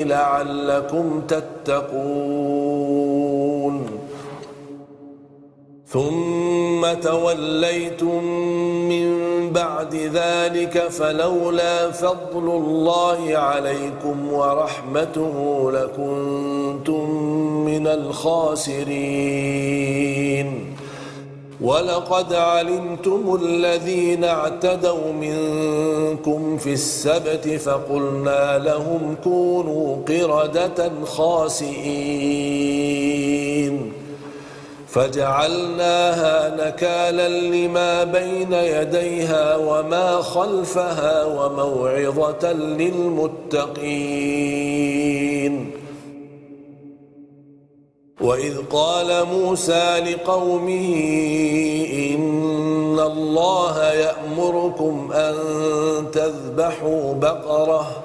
لعلكم تتقون ثم توليتم من بعد ذلك فلولا فضل الله عليكم ورحمته لكنتم من الخاسرين ولقد علمتم الذين اعتدوا منكم في السبت فقلنا لهم كونوا قردة خاسئين فجعلناها نكالا لما بين يديها وما خلفها وموعظة للمتقين وإذ قال موسى لقومه إن الله يأمركم أن تذبحوا بقرة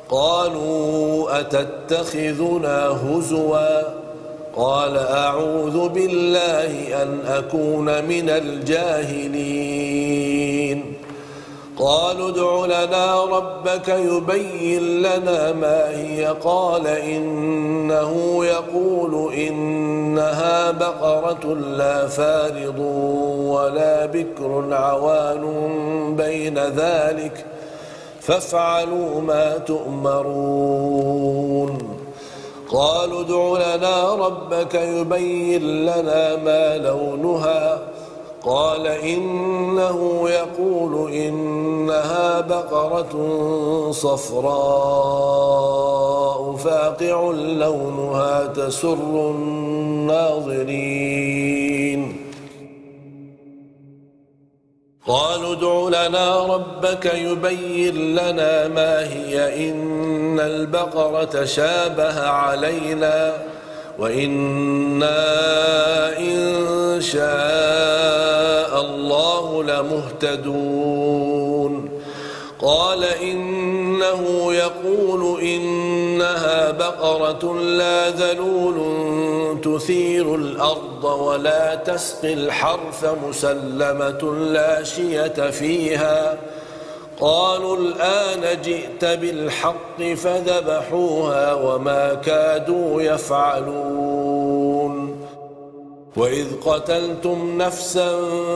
قالوا أتتخذنا هزوا قال أعوذ بالله أن أكون من الجاهلين قالوا ادع لنا ربك يبين لنا ما هي قال إنه يقول إنها بقرة لا فارض ولا بكر عوان بين ذلك فافعلوا ما تؤمرون قالوا ادع لنا ربك يبين لنا ما لونها قال إنه يقول إنها بقرة صفراء فاقع لونها تسر الناظرين قالوا ادع لنا ربك يبين لنا ما هي إن البقرة شابه علينا وإنا إن شاء الله لمهتدون قال إنه يقول إنها بقرة لا ذلول تثير الأرض ولا تسقي الحرث مسلمة لا شية فيها قالوا الآن جئت بالحق فذبحوها وما كادوا يفعلون وإذ قتلتم نفسا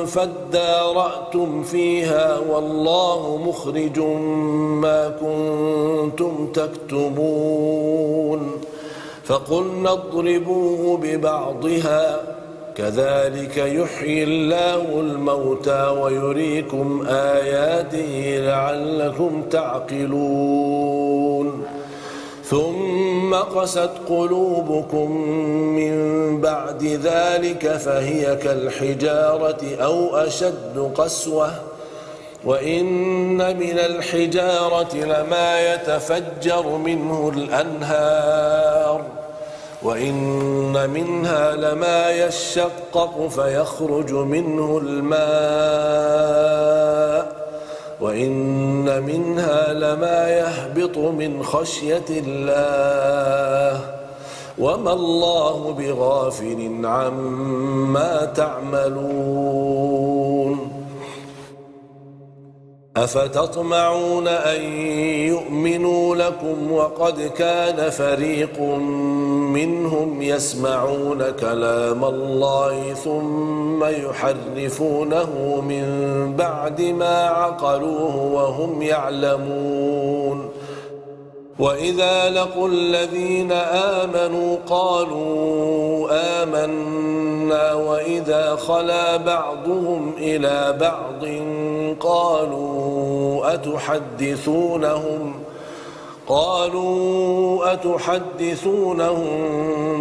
فادارأتم فيها والله مخرج ما كنتم تكتمون فقلنا اضربوه ببعضها كذلك يحيي الله الموتى ويريكم آياته لعلكم تعقلون ثم قست قلوبكم من بعد ذلك فهي كالحجارة أو أشد قسوة وإن من الحجارة لما يتفجر منه الأنهار وإن منها لما يشقق فيخرج منه الماء وإن منها لما يهبط من خشية الله وما الله بغافل عما تعملون أفتطمعون أن يؤمنوا لكم وقد كان فريق منهم يسمعون كلام الله ثم يحرفونه من بعد ما عقلوه وهم يعلمون وإذا لقوا الذين آمنوا قالوا آمنا وإذا خلا بعضهم إلى بعض قالوا أتحدثونهم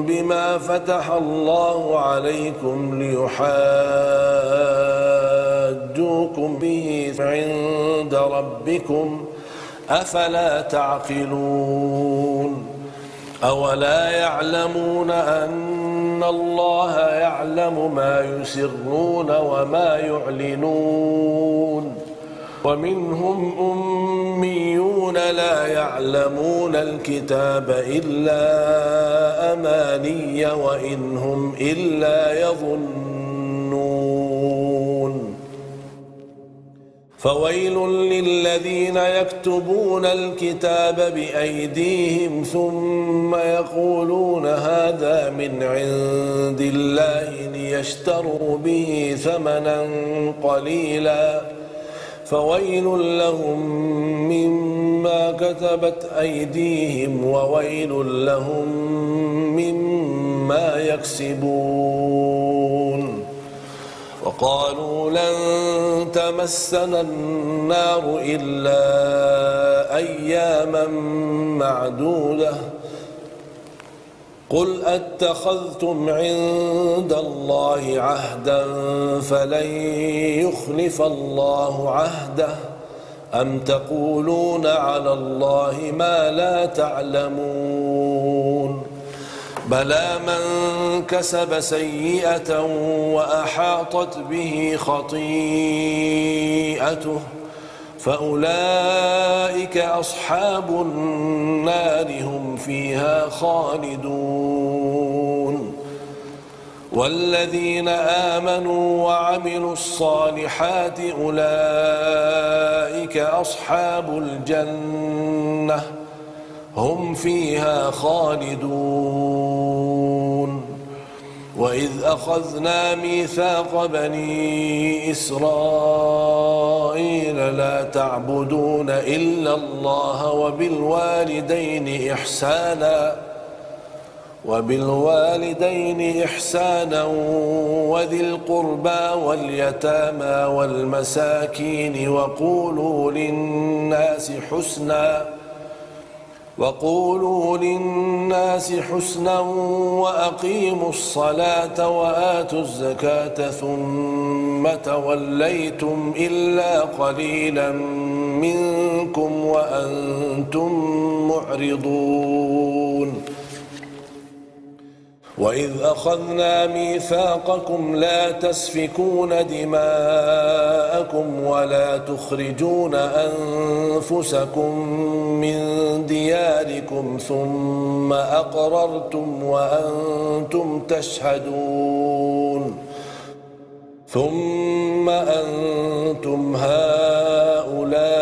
بما فتح الله عليكم ليحاجوكم به عند ربكم أفلا تعقلون أولا يعلمون أن الله يعلم ما يسرون وما يعلنون ومنهم أميون لا يعلمون الكتاب إلا أماني وإن هم إلا يظنون فويل للذين يكتبون الكتاب بأيديهم ثم يقولون هذا من عند الله ليشتروا به ثمنا قليلا فويل لهم مما كتبت أيديهم وويل لهم مما يكسبون. وقالوا لن تمسنا النار إلا أياما معدودة قل أتخذتم عند الله عهدا فلن يخلف الله عهده أم تقولون على الله ما لا تعلمون بلى من كسب سيئة وأحاطت به خطيئته فأولئك أصحاب النار هم فيها خالدون. والذين آمنوا وعملوا الصالحات أولئك أصحاب الجنة هم فيها خالدون. وإذ أخذنا ميثاق بني إسرائيل لا تعبدون إلا الله وبالوالدين إحسانا وذي القربى واليتامى والمساكين وقولوا للناس حسنا وأقيموا الصلاة وآتوا الزكاة ثم توليتم إلا قليلا منكم وأنتم معرضون. وإذ أخذنا ميثاقكم لا تسفكون دماءكم ولا تخرجون أنفسكم من دياركم ثم أقررتم وأنتم تشهدون ثم أنتم هؤلاء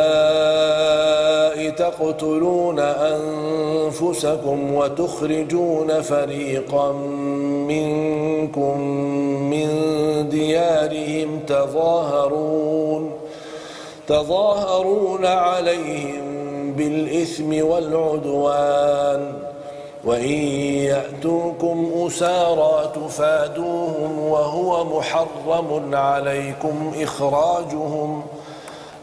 تقتلون أنفسكم وتخرجون فريقا منكم من ديارهم تظاهرون عليهم بالإثم والعدوان وإن يأتوكم أسارى تفادوهم وهو محرم عليكم إخراجهم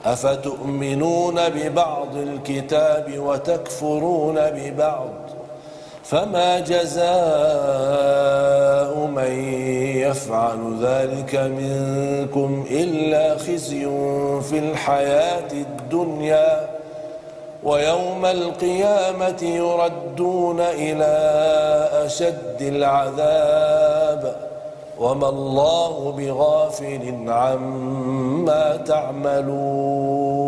أفتؤمنون ببعض الكتاب وتكفرون ببعض فما جزاء من يفعل ذلك منكم إلا خزي في الحياة الدنيا ويوم القيامة يردون إلى أشد العذاب وما الله بغافل عما تعملون.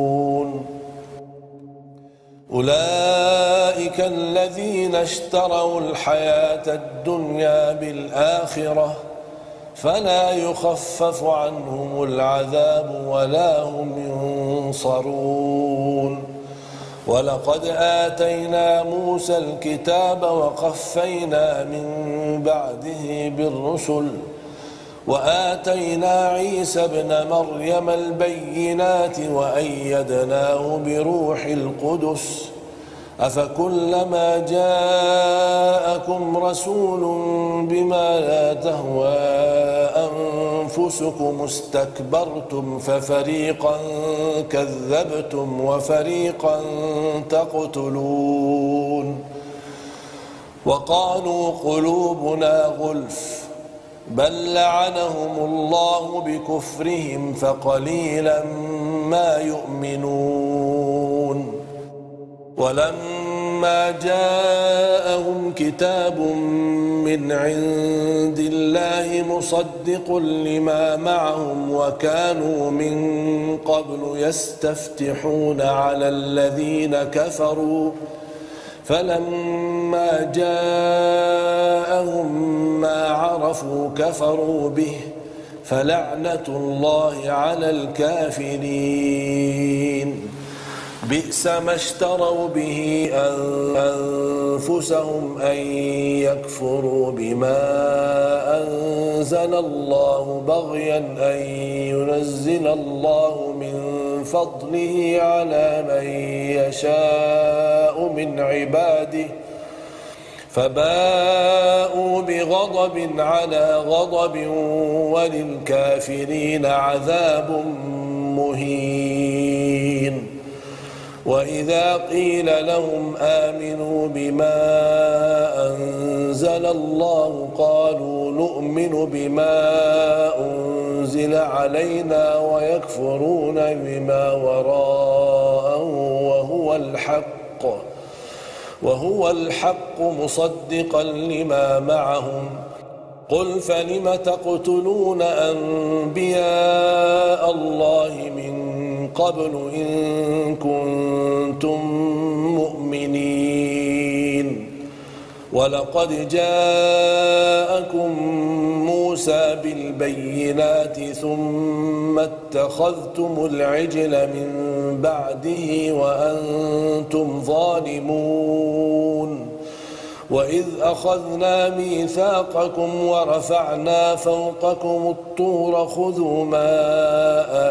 أولئك الذين اشتروا الحياة الدنيا بالآخرة فلا يخفف عنهم العذاب ولا هم ينصرون. ولقد آتينا موسى الكتاب وقفينا من بعده بالرسل وآتينا عيسى ابن مريم البينات وأيدناه بروح القدس أفكلما جاءكم رسول بما لا تهوى أنفسكم استكبرتم ففريقا كذبتم وفريقا تقتلون. وقالوا قلوبنا غلف بل لعنهم الله بكفرهم فقليلا ما يؤمنون. ولما جاءهم كتاب من عند الله مصدق لما معهم وكانوا من قبل يستفتحون على الذين كفروا فلما جاءهم ما عرفوا كفروا به فلعنة الله على الكافرين بئس ما اشتروا به أنفسهم أن يكفروا بما أنزل الله بغيا أن ينزل الله من فضله على من يشاء من عباده فباءوا بغضب على غضب وللكافرين عذاب مهين وإذا قيل لهم آمنوا بما أنزل الله قالوا نؤمن بما أنزل علينا ويكفرون بما وراءه وهو الحق مصدقا لما معهم قل فلم تقتلون أنبياء الله من قبل إن كنتم مؤمنين ولقد جاءكم موسى بالبينات ثم اتخذتم العجل من بعده وأنتم ظالمون وإذ أخذنا ميثاقكم ورفعنا فوقكم الطور خذوا ما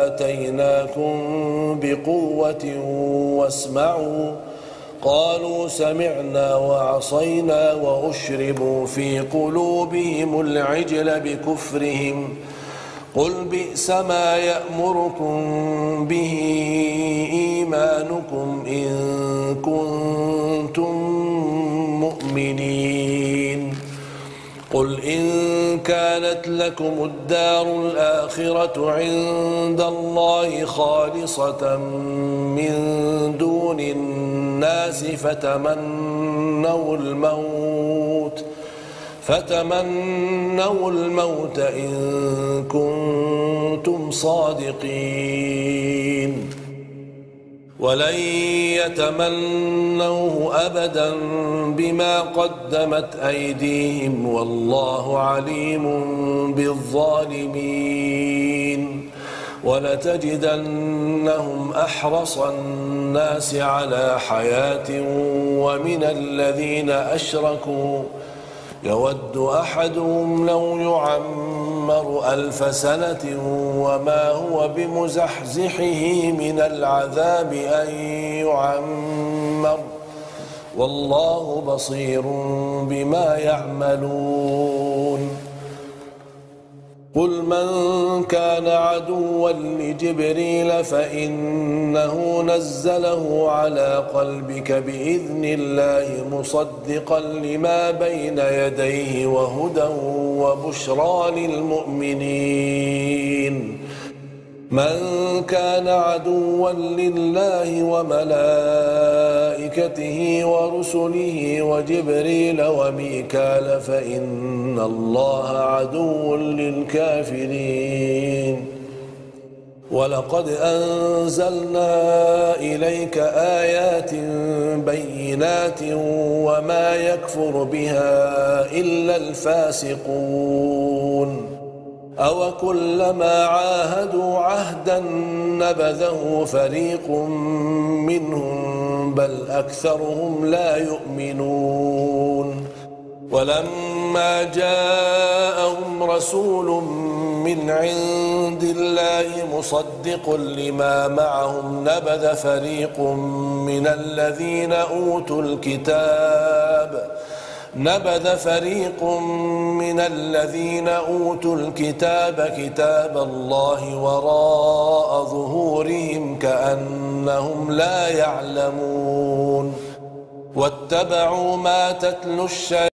آتيناكم بقوة واسمعوا قالوا سمعنا وعصينا وأشربوا في قلوبهم العجل بكفرهم قل بئس ما يأمركم به إيمانكم إن كنتم مؤمنين قل إن كانت لكم الدار الآخرة عند الله خالصة من دون الناس فتمنوا الموت إن كنتم صادقين ولن يتمنوه أبدا بما قدمت أيديهم والله عليم بالظالمين ولتجدنهم أحرص الناس على حياة ومن الذين أشركوا يود أحدهم لو يعمر 1000 سنة وما هو بمزحزحه من العذاب أن يعمر والله بصير بما يعملون قل من كان عدوا لجبريل فإنه نزله على قلبك بإذن الله مصدقا لما بين يديه وهدى وبشرى للمؤمنين من كان عدوا لله وملائكته ورسله وجبريل وميكال فإن الله عدو للكافرين ولقد أنزلنا إليك آيات بينات وما يكفر بها إلا الفاسقون أوكلما عاهدوا عهدا نبذه فريق منهم بل أكثرهم لا يؤمنون ولما جاءهم رسول من عند الله مصدق لما معهم نبذ فريق من الذين أوتوا الكتاب كتاب الله وراء ظهورهم كأنهم لا يعلمون واتبعوا ما تتلو الشياطين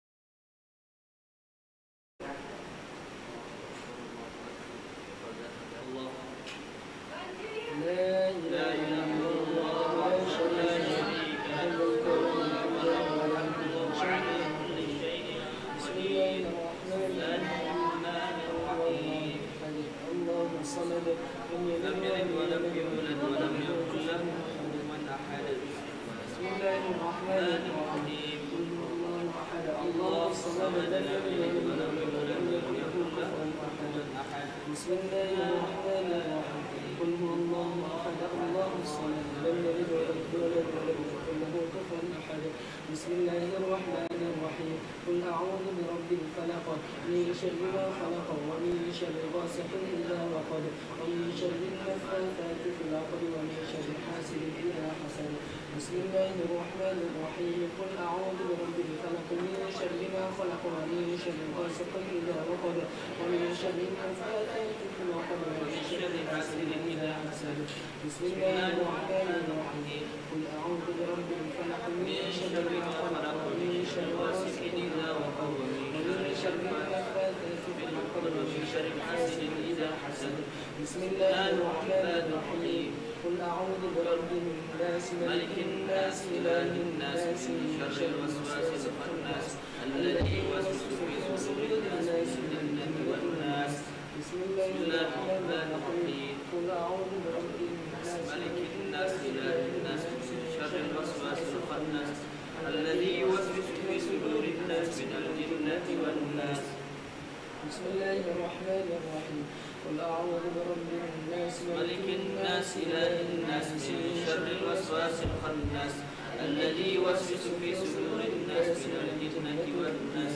بسم الله الرحمن الرحيم قل هو الله أحد الله الصمد لم يلد ولم يولد ولم يكن له كفوا أحد بسم الله الرحمن الرحيم قل أعوذ برب الفلق من شر ما خلق ومن شر غاسق إذا وقب ومن شر النفاثات في العقد ومن شر حاسد إذا حسد بسم الله الرحمن الرحيم قل أعوذ برب الفلق من شر ما خلق ومن شر غاسق إذا وقب ومن شر النفاثات في العقد ومن شر حاسد إذا حسد بسم الله الرحمن الرحيم قل أعوذ برب الفلق من شر ما خلق ومن شر غاسق إذا وقب ومن شر النفاثات في العقد ومن شر حاسد إذا حسد بسم الله الرحمن الرحيم قل أعوذ برب الناس ملك الناس إله الناس من شر الوسواس الخناس الذي يوسوس في صدور الناس من الجنة والناس بسم الله الرحمن الرحيم قل أعوذ برب الناس ملك الناس إله الناس من شر الوسواس الخناس الذي يوسوس في صدور الناس من الجنة والناس بسم الله الرحمن الرحيم قل أعوذ برب الناس ملك الناس إله الناس من شر الوسواس الخناس الذي يوسوس في صدور الناس من الجنة والناس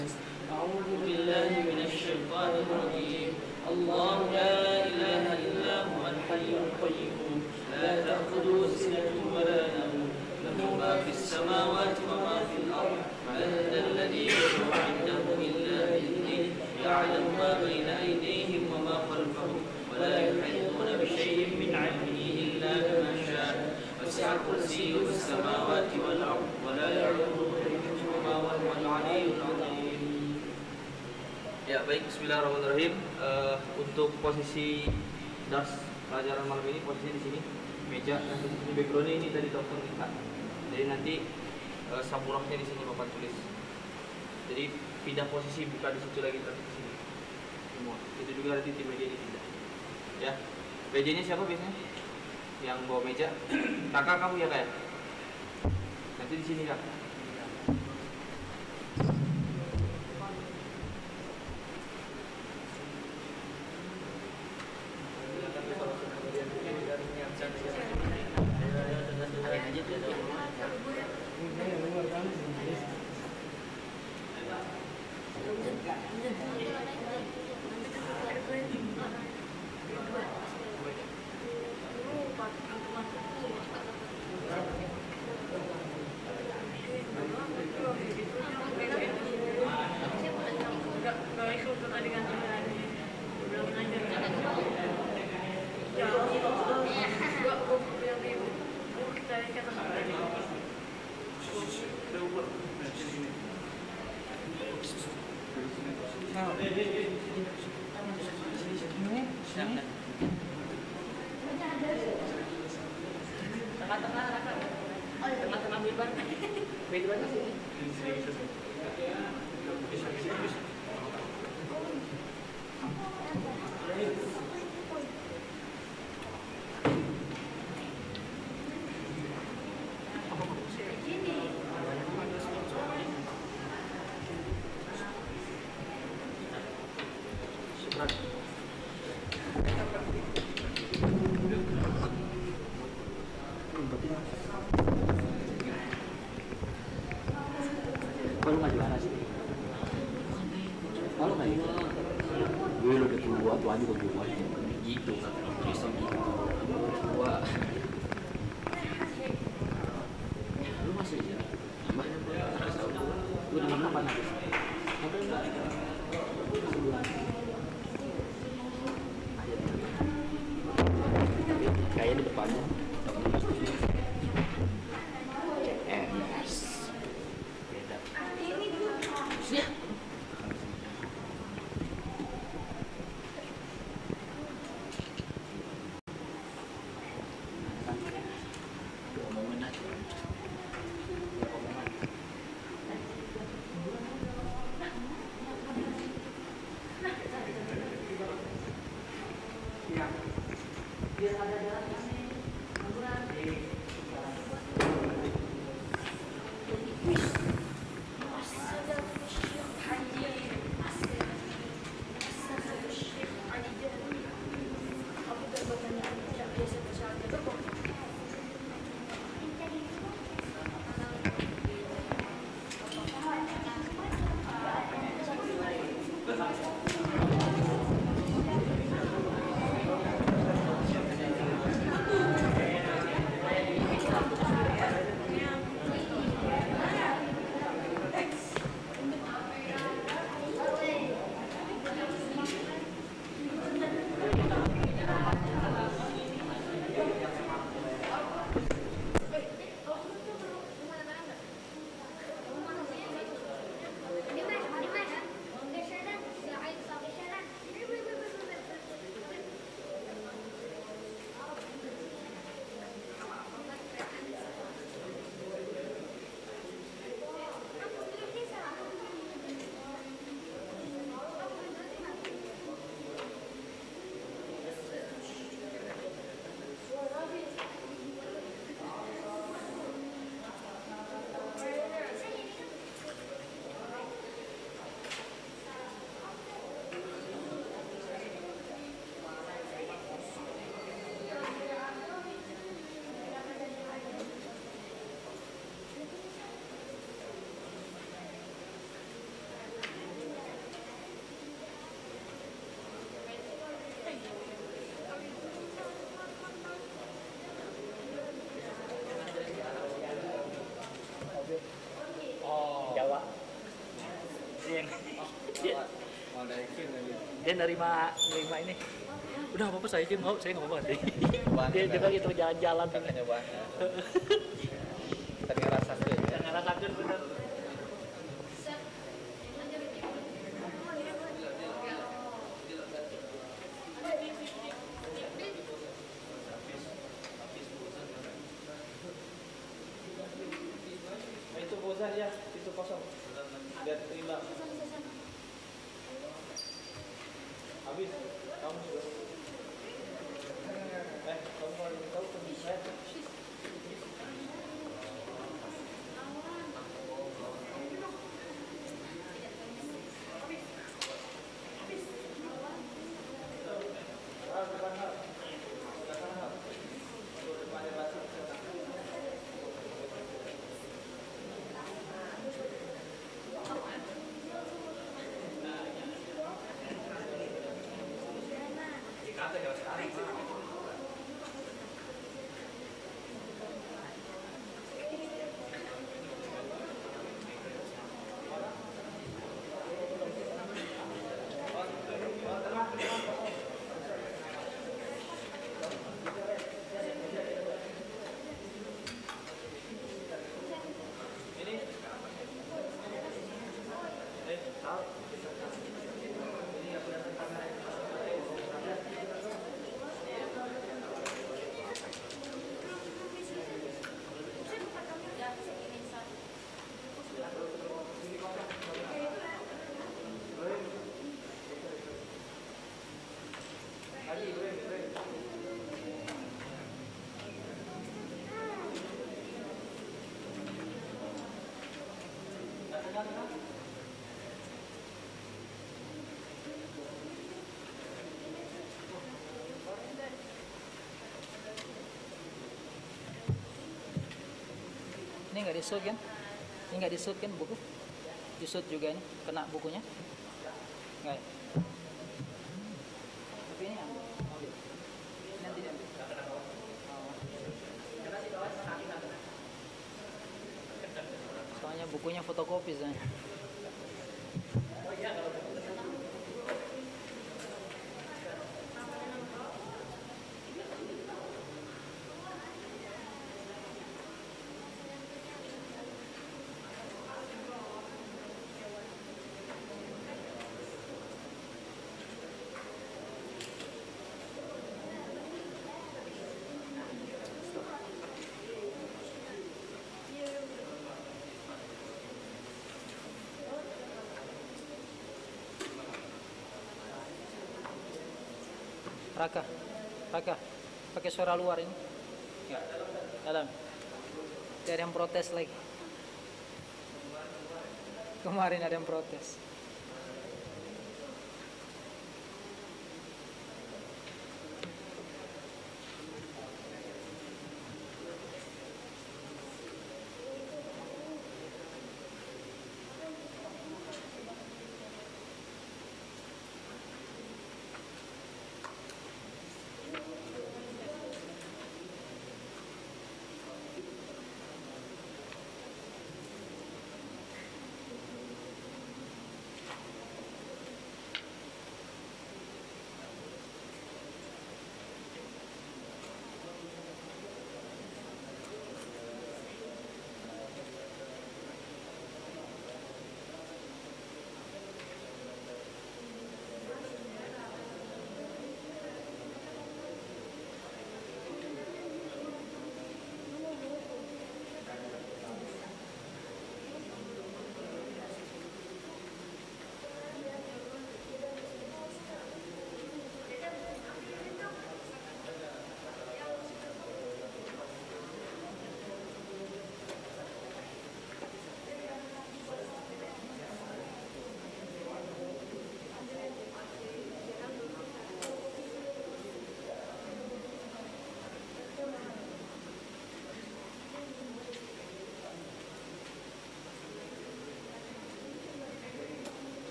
أعوذ بالله من الشيطان الرجيم الله لا إله إلا هو الحي القيوم لا تأخذه سنة ولا نوم له ما في السماوات وما في الأرض من ذا الذي يشفع عنده إلا بإذنه يعلم ما بين أيديهم وما خلفهم ولا يحيطون بشيء من علمه إلا بما شاء وسع كرسيه السماوات والأرض ولا يعوده حفظهما وهو العلي العظيم. Ya baik, Bismillahirrahmanirrahim. Untuk posisi dars pelajaran malam ini posisi di sini meja dan di sini backgroundnya ini tadi dokter minta. Jadi nanti sampurahnya di sini Bapak tulis. Jadi pindah posisi buka di situ lagi tapi di sini. Semua. Itu juga nanti di meja ini pindah. Ya. Mejanya siapa biasanya? Yang bawa meja? Kakak kamu ya kayak? Nanti di sini Kak. Tengah-tengah bibar. Bibar sini. Kalau nggak juara sih, kalau nggak juara, gue udah tua, tua juga gue gitu kan, bisa gitu, tua, lu masih aja, tambah, lu dengan apa nanti? Apa yang sebulan? Kayaknya di depannya. Jawa. Dia nerima ini. Udah apa-apa saya aja mau, saya nggak mau mati. Dia bilang itu jalan-jalan. Coba. Kita ngerasakan. Kita ngerasakan bener. Itu bosan ya, itu kosong. Biar terima. Habis, kamu sudah. Kamu mau tahu kondisi? Ini nggak disut kan? Ini nggak disut kan buku? Disut juga ini, kena bukunya? Nggak ya? Tapi ini ambil. Nanti diambil. Soalnya bukunya fotokopi saya. Raka, pakai suara luar ini. Ya, dalam. Ada yang protes lagi. Kemarin ada yang protes.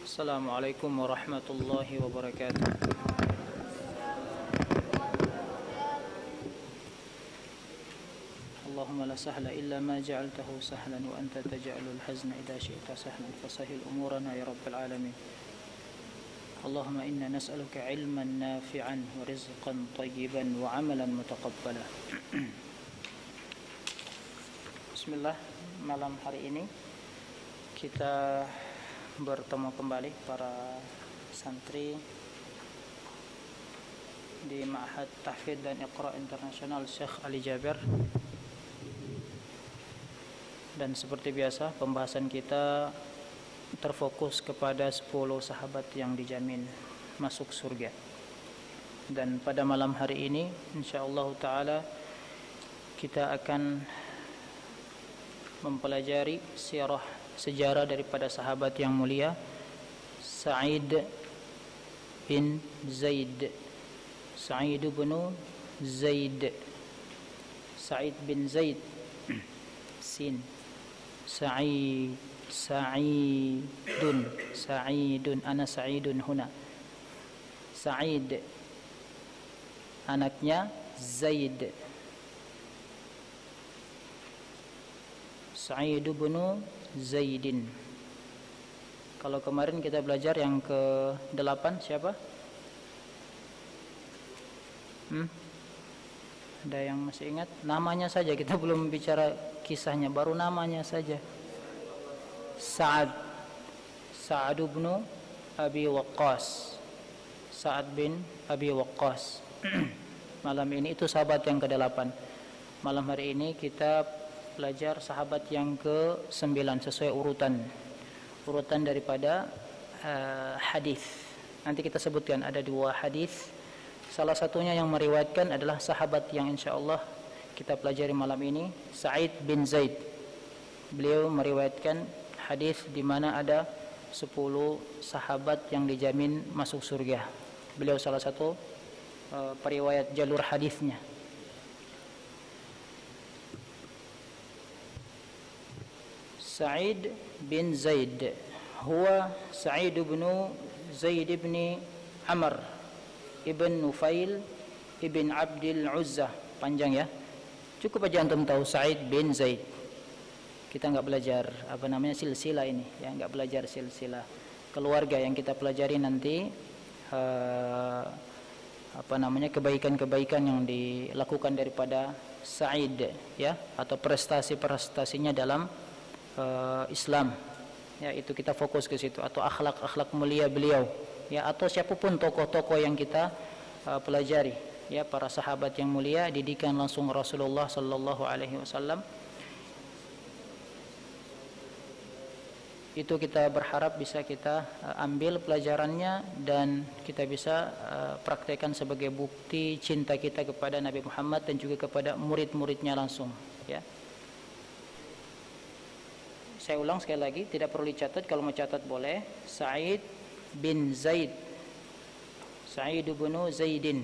Assalamualaikum warahmatullahi wabarakatuh. Allahumma la sahla illa ma ja'altahu sahlan wa anta taj'alul hazna idza syi'ta sahlan fasahhil umurana ya rabbal alamin. Allahumma inna nas'aluka ilman nafi'an wa rizqan tayyiban wa 'amalan mutaqabbala. Bismillah, malam hari ini kita bertemu kembali para santri di Ma'had Tahfidz dan Iqra Internasional Syekh Ali Jaber. Dan seperti biasa pembahasan kita terfokus kepada 10 sahabat yang dijamin masuk surga. Dan pada malam hari ini insyaallah taala kita akan mempelajari sejarah daripada sahabat yang mulia Sa'id bin Zaid. Sa'id bin Zaid. Sa'id bin Zaid. Sin. Sa'idun ana Sa'idun huna. Sa'id anaknya Zaid. Sa'id bin Zaidin. Kalau kemarin kita belajar yang ke-8 siapa? Ada yang masih ingat? Namanya saja, kita belum bicara kisahnya, baru namanya saja. Sa'ad bin Abi Waqqas. Sa'ad bin Abi Waqqas. Malam ini itu sahabat yang ke-8. Malam hari ini kita belajar sahabat yang ke-9 sesuai urutan daripada hadis. Nanti kita sebutkan ada 2 hadis. Salah satunya yang meriwayatkan adalah sahabat yang insyaallah kita pelajari malam ini, Sa'id bin Zaid. Beliau meriwayatkan hadis di mana ada 10 sahabat yang dijamin masuk surga. Beliau salah satu periwayat jalur hadisnya. Sa'id bin Zaid huwa Sa'id bin Zaid bin Amr ibn Nufail ibn Abdul Uzza. Panjang ya, cukup aja antum tahu Sa'id bin Zaid. Kita enggak belajar silsilah ini ya, enggak belajar silsilah keluarga. Yang kita pelajari nanti kebaikan-kebaikan yang dilakukan daripada Sa'id ya, atau prestasi-prestasinya dalam Islam ya, itu kita fokus ke situ, atau akhlak mulia beliau ya, atau siapapun tokoh-tokoh yang kita pelajari ya, para sahabat yang mulia, didikan langsung Rasulullah sallallahu alaihi wasallam. Itu kita berharap bisa kita ambil pelajarannya dan kita bisa praktekkan sebagai bukti cinta kita kepada Nabi Muhammad dan juga kepada murid-muridnya langsung ya. Saya ulang sekali lagi, tidak perlu dicatat, kalau mau catat boleh. Sa'id bin Zaid. Sa'id bin Zaidin.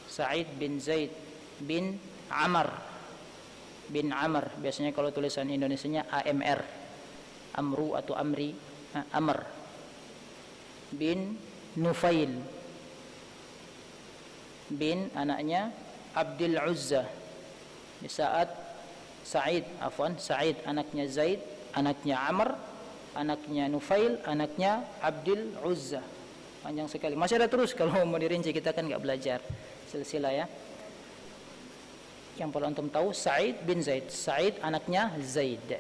Sa'id bin Zaid bin Amr. Bin Amr, biasanya kalau tulisan Indonesianya AMR. Amru atau Amri, Amr. Bin Nufail. Bin anaknya Abdul Uzza. Di saat Sa'id anaknya Zaid, anaknya Amr, anaknya Nufail, anaknya Abdul Uzza. Panjang sekali. Masih ada terus, kalau mau dirinci kita kan enggak belajar silsilah ya. Yang perlu antum tahu Sa'id bin Zaid. Sa'id anaknya Zaid.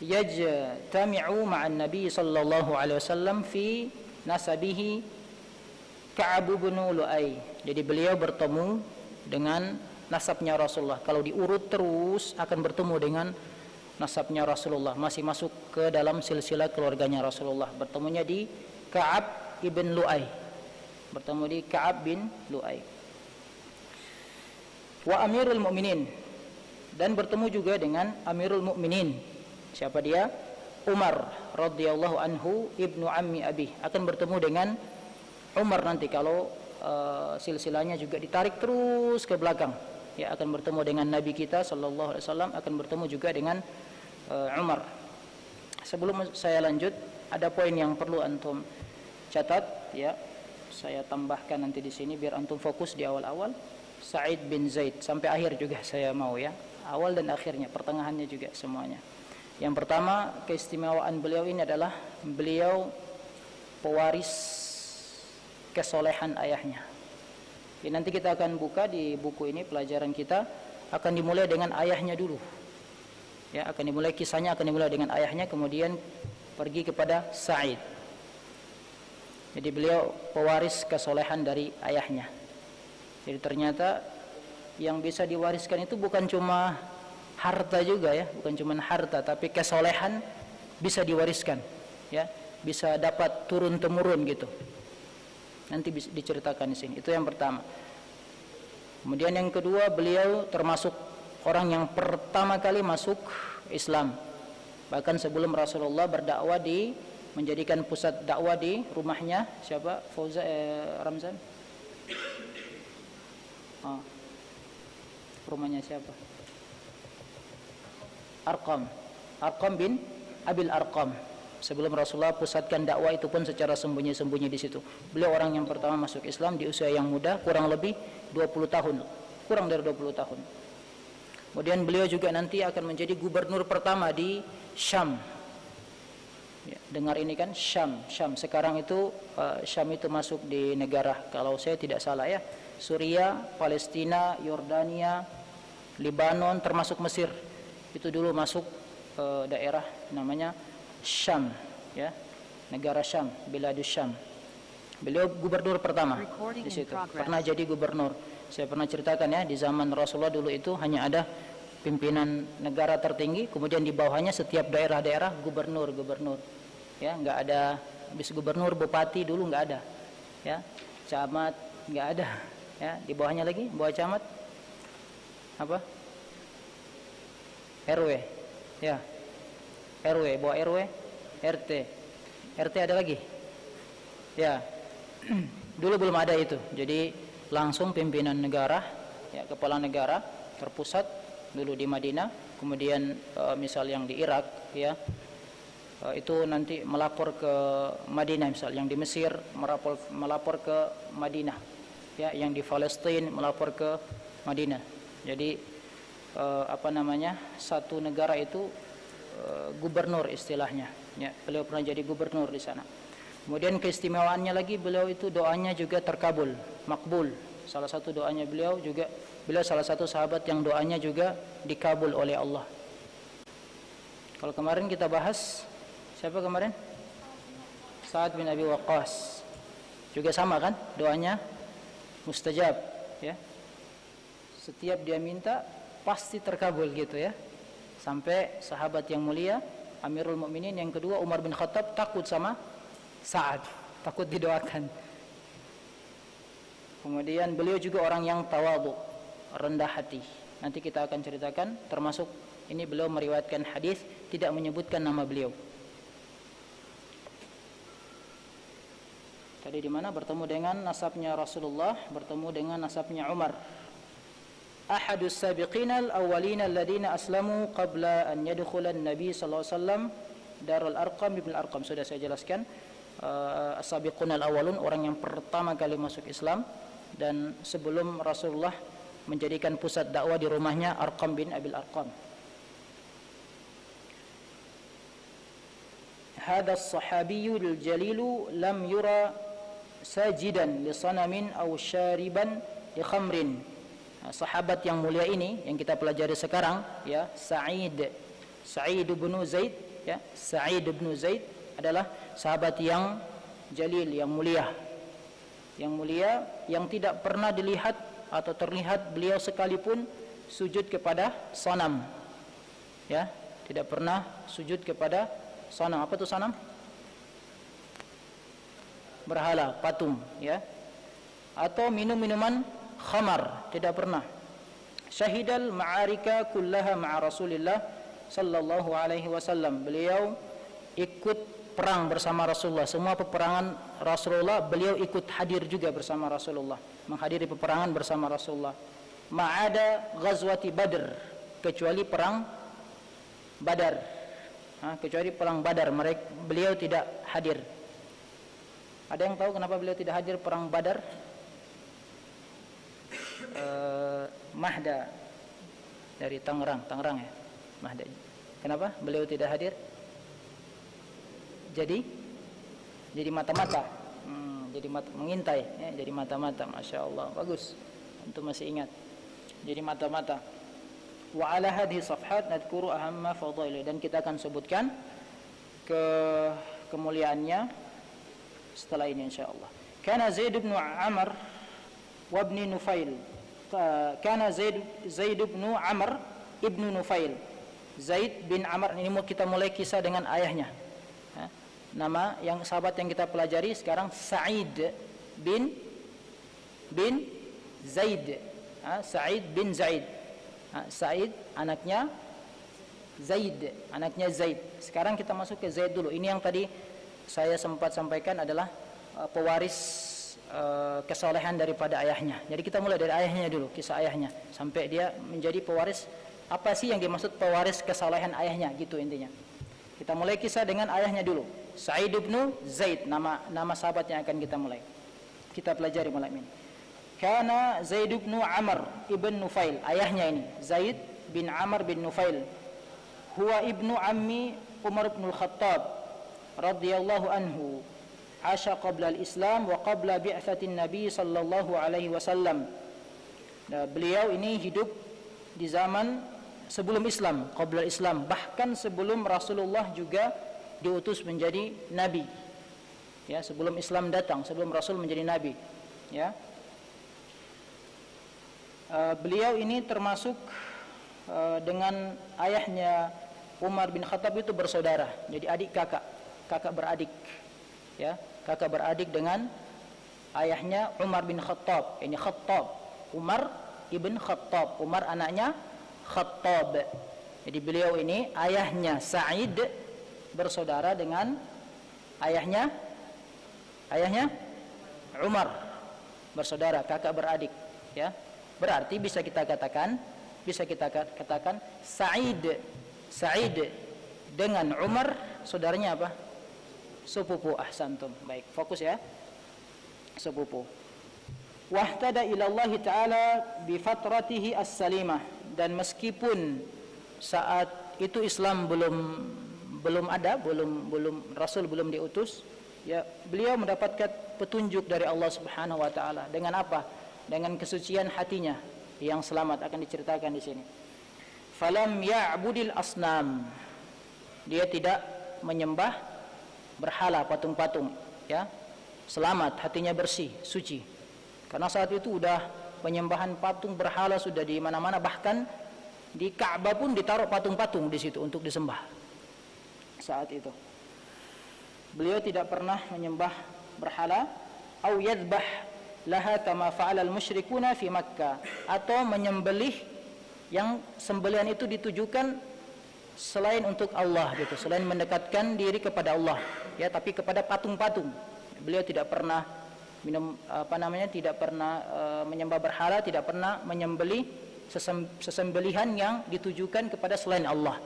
Yajtami'u ma'an Nabi sallallahu alaihi wasallam fi nasabihi Ka'ab bin Lu'ay. Jadi beliau bertemu dengan nasabnya Rasulullah. Kalau diurut terus akan bertemu dengan nasabnya Rasulullah, masih masuk ke dalam silsilah keluarganya Rasulullah. Bertemunya di Ka'ab ibn Lu'ay. Bertemu di Ka'ab bin Lu'ay. Wa Amirul Mukminin, dan bertemu juga dengan Amirul Mukminin. Siapa dia? Umar radhiyallahu anhu ibnu ammi abi. Akan bertemu dengan Umar nanti kalau silsilahnya juga ditarik terus ke belakang. Ya, akan bertemu dengan Nabi kita sallallahu alaihi wasallam, akan bertemu juga dengan Umar. Sebelum saya lanjut, ada poin yang perlu antum catat ya. Saya tambahkan nanti di sini biar antum fokus di awal-awal. Sa'id bin Zaid sampai akhir juga saya mau ya. Awal dan akhirnya, pertengahannya juga semuanya. Yang pertama, keistimewaan beliau ini adalah beliau pewaris kesolehan ayahnya. Jadi nanti kita akan buka di buku ini, pelajaran kita akan dimulai dengan ayahnya dulu. Ya, akan dimulai kisahnya akan dimulai dengan ayahnya, kemudian pergi kepada Sa'id. Jadi beliau pewaris kesolehan dari ayahnya. Jadi ternyata yang bisa diwariskan itu bukan cuma harta juga ya, bukan cuma harta, tapi kesolehan bisa diwariskan. Ya, bisa dapat turun temurun gitu. Nanti diceritakan di sini. Itu yang pertama. Kemudian yang kedua, beliau termasuk orang yang pertama kali masuk Islam. Bahkan sebelum Rasulullah berdakwah menjadikan pusat dakwah di rumahnya siapa? Ramzan? Rumahnya siapa? Arqam bin Abil Arqam. Sebelum Rasulullah pusatkan dakwah itu pun secara sembunyi-sembunyi di situ. Beliau orang yang pertama masuk Islam di usia yang muda, kurang lebih 20 tahun. Kurang dari 20 tahun. Kemudian beliau juga nanti akan menjadi gubernur pertama di Syam. Ya, dengar ini kan, Syam. Sekarang itu Syam itu masuk di negara, kalau saya tidak salah ya, Suriah, Palestina, Yordania, Lebanon, termasuk Mesir. Itu dulu masuk daerah namanya Syam, ya, negara Syam, Biladus Syam. Beliau gubernur pertama di situ. Pernah jadi gubernur. Saya pernah ceritakan ya, di zaman Rasulullah dulu itu hanya ada pimpinan negara tertinggi, kemudian di bawahnya setiap daerah-daerah gubernur. Ya, nggak ada bis gubernur, bupati dulu nggak ada. Ya, camat nggak ada. Ya, di bawahnya lagi, bawah camat apa? RW. Ya. RW, bawah RW, RT ada lagi. Ya. Dulu belum ada itu. Jadi langsung pimpinan negara, ya, kepala negara terpusat dulu di Madinah, kemudian misal yang di Irak, ya, itu nanti melapor ke Madinah, misal yang di Mesir melapor ke Madinah, ya, yang di Palestina melapor ke Madinah. Jadi satu negara itu gubernur istilahnya, ya, beliau pernah jadi gubernur di sana. Kemudian keistimewaannya lagi, beliau itu doanya juga terkabul, makbul. Salah satu doanya beliau salah satu sahabat yang doanya juga dikabul oleh Allah. Kalau kemarin kita bahas siapa kemarin? Sa'ad bin Abi Waqqas. Juga sama kan? Doanya mustajab, ya. Setiap dia minta pasti terkabul gitu ya. Sampai sahabat yang mulia Amirul Mukminin yang kedua Umar bin Khattab takut sama Sa'ad, takut didoakan. Kemudian beliau juga orang yang tawadhu, rendah hati. Nanti kita akan ceritakan, termasuk ini beliau meriwayatkan hadis tidak menyebutkan nama beliau. Tadi di mana bertemu dengan nasabnya Rasulullah, bertemu dengan nasabnya Umar. Ahadus sabiqina al-awwalina alladhina aslamu qabla an yadkhula an-nabi sallallahu alaihi wasallam Darul Arqam ibn Arqam. Sudah saya jelaskan. As-sabiqun al-awwalun, orang yang pertama kali masuk Islam, dan sebelum Rasulullah menjadikan pusat dakwah di rumahnya Arqam bin Abil Arqam. Hadha as-sahabiyul jalilu lam yura sajidan li sanamin aw syariban li khamrin. Sahabat yang mulia ini yang kita pelajari sekarang, ya, Sa'id bin Zaid, ya, Sa'id bin Zaid adalah sahabat yang jalil, yang mulia, yang tidak pernah dilihat atau terlihat beliau sekalipun sujud kepada sanam, ya, tidak pernah sujud kepada sanam. Apa itu sanam? Berhala, patung, ya, atau minum minuman khamar, tidak pernah. Syahidal ma'arika kullaha ma'a Rasulillah sallallahu alaihi wasallam. Beliau ikut perang bersama Rasulullah. Semua peperangan Rasulullah beliau ikut hadir juga bersama Rasulullah, menghadiri peperangan bersama Rasulullah. Ma'ada ghazwati Badr, kecuali perang Badar. kecuali perang Badar beliau tidak hadir. Ada yang tahu kenapa beliau tidak hadir perang Badar? Mahda dari Tangerang ya, Mahda. Kenapa beliau tidak hadir? Jadi mata-mata, mengintai, ya, jadi mata-mata, masya Allah, bagus. Antum masih ingat? Jadi mata-mata. Wa ala hadhihi safhat nadhkuru ahamma fadailih, dan kita akan sebutkan kemuliaannya setelah ini insyaallah. Kana Zaid bin Amr wa ibn Nufail. Kana Zaid bin Amr ibn Nufail. Zaid bin Amr, ini kita mulai kisah dengan ayahnya. Nama yang sahabat yang kita pelajari sekarang Sa'id bin Zaid. Sa'id bin Zaid. Sa'id anaknya Zaid. Sekarang kita masuk ke Zaid dulu. Ini yang tadi saya sempat sampaikan adalah pewaris kesolehan daripada ayahnya. Jadi kita mulai dari ayahnya dulu, kisah ayahnya sampai dia menjadi pewaris. Apa sih yang dimaksud pewaris kesolehan ayahnya, gitu intinya. Kita mulai kisah dengan ayahnya dulu. Sa'id bin Zaid, nama sahabat yang akan kita mulai. Kita pelajari malam ini. Kana Zaid bin Amr ibn Nufail, ayahnya ini Zaid bin Amr bin Nufail. Huwa ibnu ammi Umar bin Al-Khattab radhiyallahu anhu. Asha qabla al-Islam wa qabla bi'tsatin Nabi sallallahu alaihi wasallam. Beliau ini hidup di zaman sebelum Islam, qabla Islam, bahkan sebelum Rasulullah juga diutus menjadi nabi. Ya, sebelum Islam datang, sebelum Rasul menjadi nabi, ya. Beliau ini termasuk dengan ayahnya Umar bin Khattab itu bersaudara. Jadi adik kakak beradik. Ya, kakak beradik dengan ayahnya Umar bin Khattab. Ini Khattab, Umar ibn Khattab. Umar anaknya Khattab. Jadi beliau ini ayahnya Sa'id bersaudara dengan ayahnya Umar, bersaudara, kakak beradik, ya. Berarti bisa kita katakan Sa'id dengan Umar saudaranya apa? Sepupu. Ahsantum. Baik, fokus ya. Sepupu. Wahtada ila Allah Ta'ala bi fatratihi as-salimah, dan meskipun saat itu Islam belum ada, Rasul belum diutus, ya, beliau mendapatkan petunjuk dari Allah Subhanahu wa taala. Dengan apa? Dengan kesucian hatinya yang selamat, akan diceritakan di sini. Falam ya'budil asnam. Dia tidak menyembah berhala, patung-patung, ya. Selamat, hatinya bersih, suci. Karena saat itu udah penyembahan patung berhala sudah di mana-mana, bahkan di Ka'bah pun ditaruh patung-patung di situ untuk disembah. Saat itu beliau tidak pernah menyembah berhala, au yadhbah laha kama fa'alal musyrikuna fi Makkah, atau menyembelih yang sembelihan itu ditujukan selain untuk Allah, gitu, selain mendekatkan diri kepada Allah, ya, tapi kepada patung-patung. Beliau tidak pernah tidak pernah menyembah berhala, tidak pernah menyembelih sesembelihan yang ditujukan kepada selain Allah,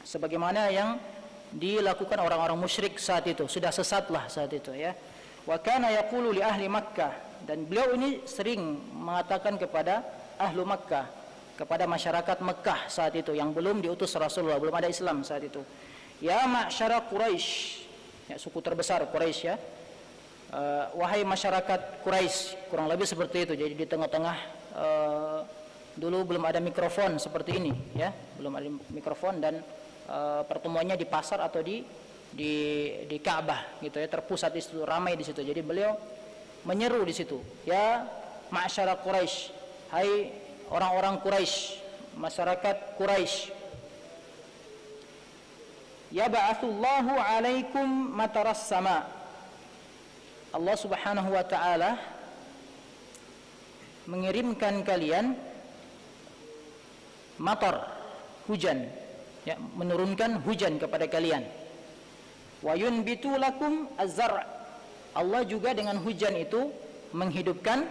sebagaimana yang dilakukan orang-orang musyrik saat itu. Sudah sesatlah saat itu, ya. Wa kana yaqulu li ahli Makkah, dan beliau ini sering mengatakan kepada ahlu Makkah, kepada masyarakat Mekah saat itu yang belum diutus Rasulullah, belum ada Islam saat itu. Ya ma'syara Quraisy, ya, suku terbesar Quraisy, ya. Wahai masyarakat Quraisy, kurang lebih seperti itu. Jadi di tengah-tengah, dulu belum ada mikrofon seperti ini, ya, belum ada mikrofon, dan pertemuannya di pasar atau di Ka'bah, gitu, ya, terpusat di situ, ramai di situ. Jadi beliau menyeru di situ, ya ma'syara Quraisy, hai orang-orang Quraisy, masyarakat Quraisy, ya ba'atsullahu alaikum mataras sama. Allah Subhanahu wa taala mengirimkan kalian matar, hujan, ya, menurunkan hujan kepada kalian. Wa yunbitu lakum az-zar'. Allah juga dengan hujan itu menghidupkan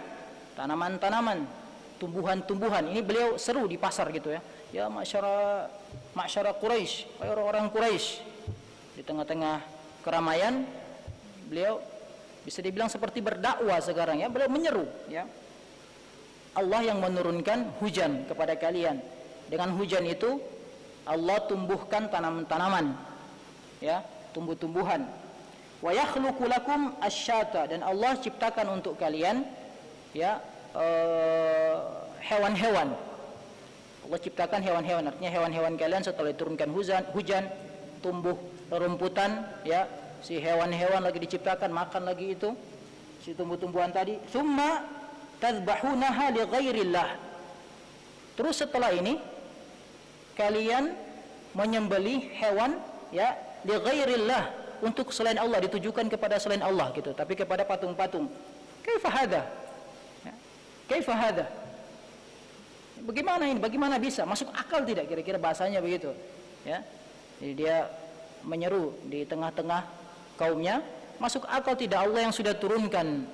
tanaman-tanaman, tumbuhan-tumbuhan. Ini beliau seru di pasar, gitu, ya. ya masyara Quraisy, orang-orang Quraisy. Di tengah-tengah keramaian beliau bisa dibilang seperti berdakwah sekarang ya, beliau menyeru ya. Allah yang menurunkan hujan kepada kalian. Dengan hujan itu Allah tumbuhkan tanaman-tanaman ya, tumbuh-tumbuhan. Wa yakhluqu lakum asyata, dan Allah ciptakan untuk kalian ya hewan-hewan. Allah ciptakan hewan-hewan, artinya hewan-hewan kalian setelah diturunkan hujan tumbuh rerumputan ya, si hewan-hewan lagi diciptakan, makan lagi itu si tumbuh-tumbuhan tadi. Tsumma tadhbahunaha li ghairillah. Terus setelah ini kalian menyembelih hewan ya li ghairillah, untuk selain Allah, ditujukan kepada selain Allah gitu, tapi kepada patung-patung. Kaifa hadza? Ya. Kaifa hadza? Bagaimana ini? Bagaimana bisa? Masuk akal tidak? Kira-kira bahasanya begitu. Ya. Jadi dia menyeru di tengah-tengah kaumnya, masuk akal tidak Allah yang sudah turunkan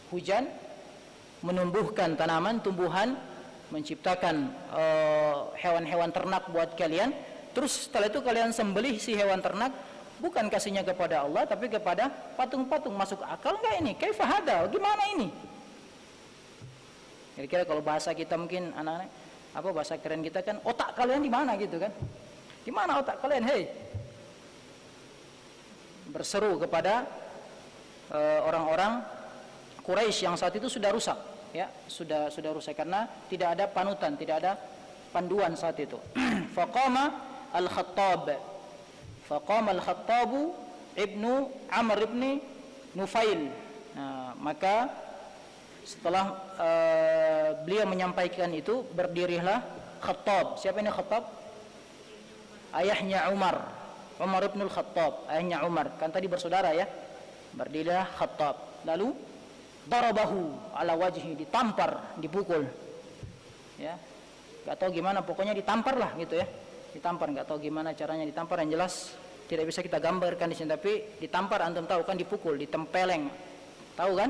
hujan, menumbuhkan tanaman, tumbuhan, menciptakan hewan-hewan ternak buat kalian, terus setelah itu kalian sembelih si hewan ternak, bukan kasihnya kepada Allah tapi kepada patung-patung. Masuk akal enggak ini? Kaifa hadza? Gimana ini? Kira-kira kalau bahasa kita mungkin anak-anak apa bahasa keren kita kan, otak kalian di mana gitu kan? Di mana otak kalian? Hei. Berseru kepada orang-orang Quraisy yang saat itu sudah rusak ya, sudah rusak karena tidak ada panutan, tidak ada panduan saat itu. Faqama al-Khattab. Faqama al-Khattabu ibnu Amr ibni Nufail. Nah, maka setelah beliau menyampaikan itu, berdirilah Khattab. Siapa ini Khattab? Ayahnya Umar ibn al-Khattab, ayahnya Umar. Kan tadi bersaudara ya. Berdirilah Khattab. Lalu darabahu ala wajhi, ditampar, dipukul. Ya. Enggak tahu gimana, pokoknya ditampar lah gitu ya. Ditampar, enggak tahu gimana caranya ditampar, yang jelas tidak bisa kita gambarkan di sini, tapi ditampar antum tahu kan, dipukul, ditempeleng. Tahu kan?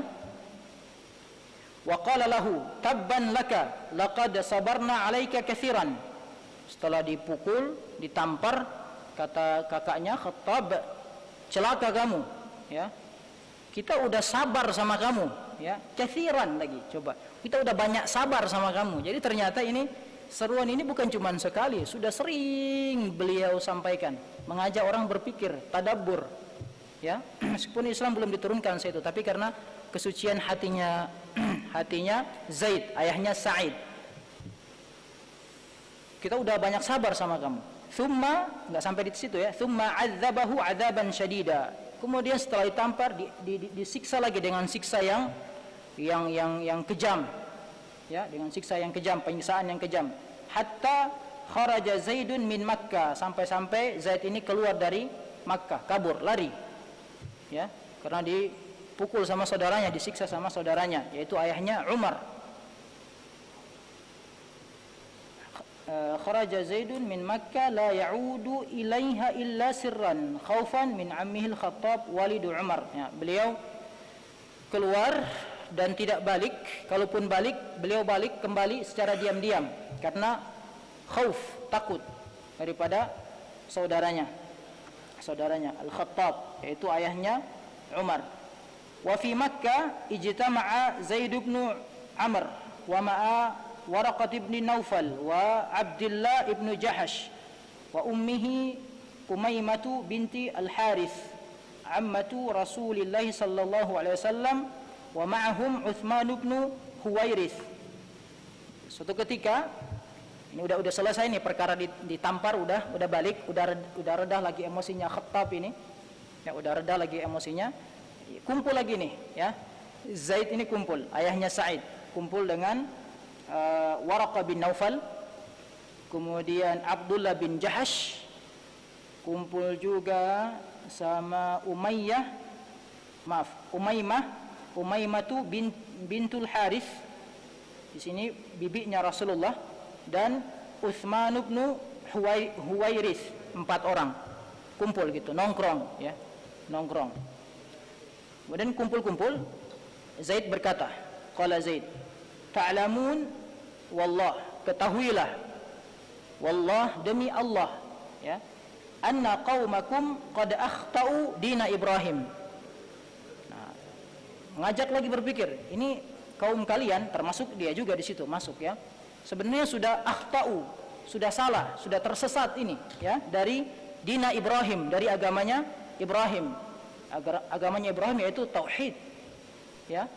Wa qala lahu tabban laka laqad sabarna 'alaika katsiran. Setelah dipukul, ditampar, kata kakaknya Khattab, celaka kamu ya. Kita udah sabar sama kamu ya, katsiran lagi. Coba, kita udah banyak sabar sama kamu. Jadi ternyata ini seruan ini bukan cuma sekali, sudah sering beliau sampaikan, mengajak orang berpikir, tadabbur ya. Meskipun Islam belum diturunkan saat itu, tapi karena kesucian hatinya Zaid, ayahnya Sa'id, kita udah banyak sabar sama kamu. Thumma, enggak sampai di situ ya, thumma 'adzabahu 'adzaban syadida. Kemudian setelah ditampar, disiksa lagi dengan siksa yang kejam ya, dengan siksa yang kejam, penyiksaan yang kejam. Hatta kharaja Zaidun min Makkah, sampai Zaid ini keluar dari Makkah, kabur, lari ya, karena dipukul sama saudaranya, disiksa sama saudaranya, yaitu ayahnya Umar. Kharaja Zaidun min Makkah la ya'udu ilaiha illa sirran khaufan min ammihil Khattab walidu Umar ya, beliau keluar dan tidak balik, kalaupun balik beliau balik kembali secara diam-diam karena khauf, takut daripada saudaranya Al-Khattab, yaitu ayahnya Umar. Wa fi Makkah ijtama'a Zaid bin Amr wa ma'a Waraqah bin Naufal wa Abdullah ibn Jahash wa ummihi Umaymah binti Al-Harith ammatu Rasulillah sallallahu alaihi wasallam wa ma'ahum Uthman bin Huwairith. Suatu ketika ini udah selesai nih perkara ditampar, udah balik, udah reda lagi emosinya Khattab ini. Ya, udah reda lagi emosinya. Kumpul lagi nih ya. Zaid ini kumpul, ayahnya Sa'id kumpul dengan Waraqah bin Naufal, kemudian Abdullah bin Jahash, kumpul juga sama Umaymah bintul Harith, di sini bibinya Rasulullah, dan Uthman bin Huwairith, 4 orang kumpul gitu, nongkrong ya, nongkrong. Kemudian kumpul-kumpul, Zaid berkata, qala Zaid, ta'lamun wallah, ketahuilah wallah demi Allah, ya, anna qaumakum qad akhtau dina Ibrahim. Nah, mengajak lagi berpikir, ini kaum kalian, termasuk dia juga di situ masuk, ya. Sebenarnya sudah akhtau, sudah salah, sudah tersesat ini, ya, dari dina Ibrahim, dari agamanya Ibrahim. Agamanya Ibrahim yaitu tauhid, ya.